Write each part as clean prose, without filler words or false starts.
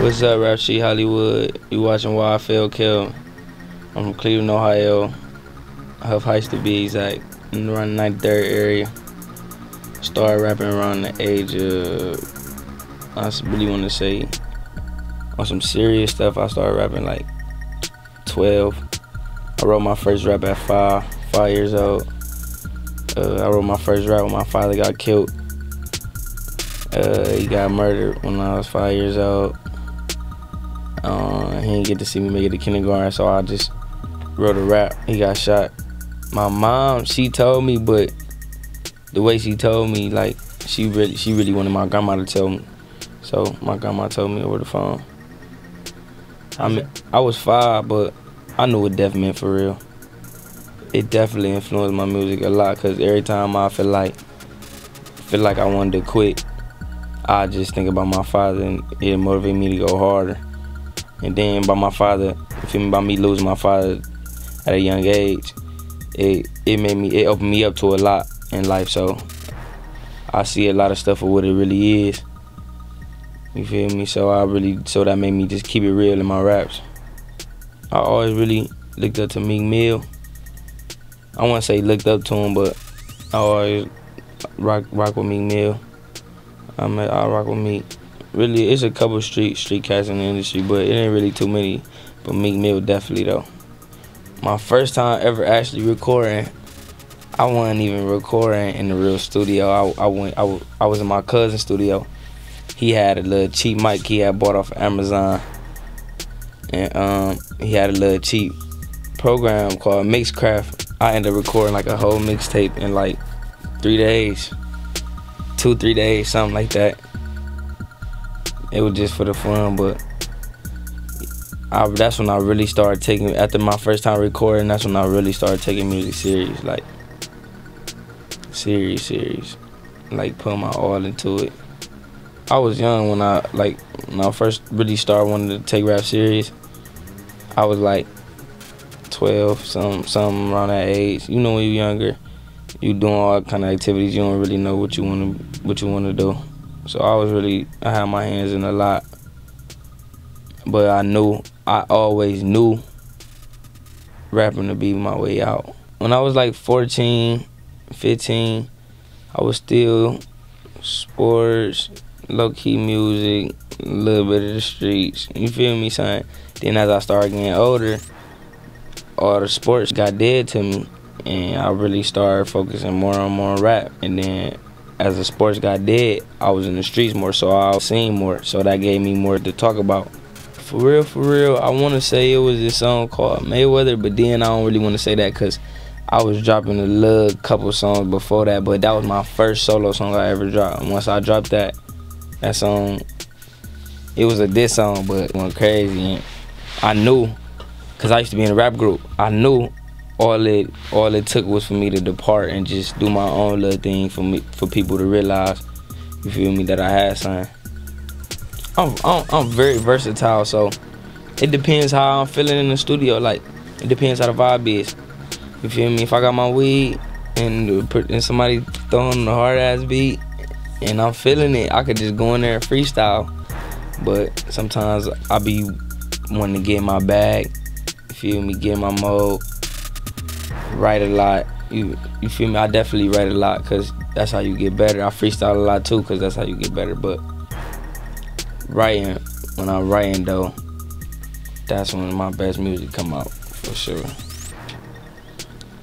What's up, Rap Sheet Hollywood? You watching YFL Kelvin? I'm from Cleveland, Ohio. Huff Heights to be exact. In around the 93rd area. Started rapping around the age of, I really want to say, on some serious stuff, I started rapping like 12. I wrote my first rap at 5 years old. I wrote my first rap when my father got killed. He got murdered when I was 5 years old. He didn't get to see me make it to kindergarten, so I just wrote a rap. He got shot. My mom, she told me, but the way she told me, like, she really wanted my grandma to tell me. So my grandma told me over the phone. I mean, I was 5, but I knew what death meant for real. It definitely influenced my music a lot, cause every time I feel like I wanted to quit, I just think about my father, and it motivated me to go harder. And then by my father, by me losing my father at a young age, it opened me up to a lot in life. So I see a lot of stuff for what it really is. You feel me? So that made me just keep it real in my raps. I always really looked up to Meek Mill. I wouldn't say looked up to him, but I always rock with Meek Mill. I rock with Meek. Really, it's a couple street cats in the industry, but it ain't really too many. But Meek Mill definitely though. My first time ever actually recording, I wasn't even recording in the real studio. I was in my cousin's studio. He had a little cheap mic he had bought off of Amazon, and he had a little cheap program called Mixcraft. I ended up recording like a whole mixtape in like 3 days, 2-3 days, something like that. It was just for the fun, but that's when I really started taking, after my first time recording, that's when I really started taking music serious, like serious, like putting my all into it. I was young when I first really started wanting to take rap serious. I was like 12, something around that age. You know, when you're younger, you doing all kind of activities, you don't really know what you want to do. So I had my hands in a lot, but I always knew rapping to be my way out. When I was like 14, 15, I was still sports, low-key music, a little bit of the streets. You feel me, son? Then as I started getting older, all the sports got dead to me, and I really started focusing more on rap. And then as the sports got dead, I was in the streets more, so I was seeing more, so that gave me more to talk about. For real, I want to say it was this song called Mayweather, but then I don't really want to say that because I was dropping a little couple songs before that, but that was my first solo song I ever dropped. And once I dropped that song, it was a diss song, but it went crazy. And I knew, because I used to be in a rap group, I knew all it took was for me to depart and just do my own little thing for people to realize, you feel me, that I had something. I'm very versatile, so it depends how I'm feeling in the studio. Like, it depends how the vibe is. You feel me? If I got my weed and somebody throwing the hard ass beat and I'm feeling it, I could just go in there and freestyle. But sometimes I be wanting to get in my bag. You feel me? Get in my mode. Write a lot. You feel me? I definitely write a lot because that's how you get better. I freestyle a lot too because that's how you get better. But writing, when I'm writing though, that's when my best music come out for sure.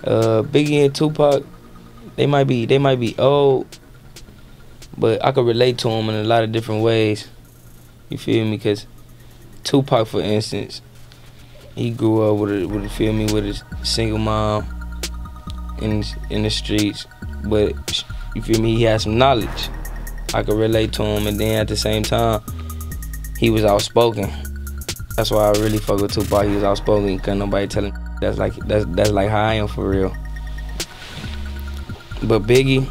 Biggie and Tupac, they might be old, but I could relate to them in a lot of different ways. You feel me? Because Tupac, for instance, he grew up with his single mom in the streets, but you feel me? He had some knowledge. I could relate to him, and then at the same time, he was outspoken. That's why I really fuck with Tupac. He was outspoken. Couldn't nobody tell him that's like how I am for real. But Biggie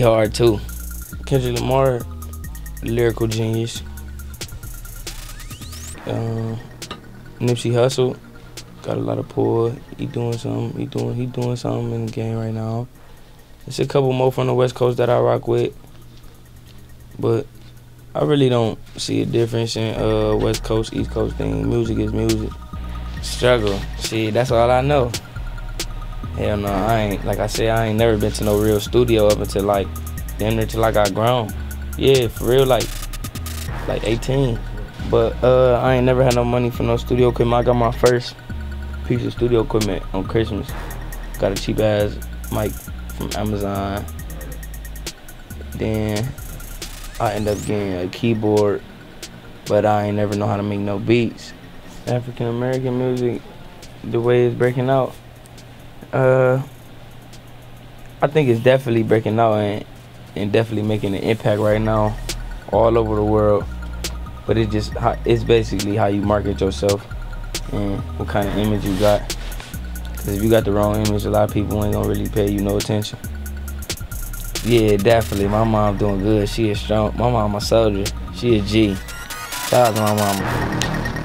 hard too. Kendrick Lamar, lyrical genius. Nipsey Hussle got a lot of pull. He doing something. He doing something in the game right now. There's a couple more from the West Coast that I rock with, but I really don't see a difference in West Coast, East Coast thing. Music is music. Struggle, see, that's all I know. Hell no, I ain't, like I said, I ain't never been to no real studio up until like, damn near till I got grown. Yeah, for real, like 18. But I ain't never had no money for no studio equipment. I got my first piece of studio equipment on Christmas. Got a cheap ass mic from Amazon. Then I ended up getting a keyboard, but I ain't never know how to make no beats. African American music, the way it's breaking out, I think it's definitely breaking out and definitely making an impact right now all over the world. But it's basically how you market yourself and what kind of image you got. Because if you got the wrong image, a lot of people ain't gonna really pay you no attention. Yeah, definitely. My mom doing good. She is strong. My mom a soldier. She a G. Shout out to my mama.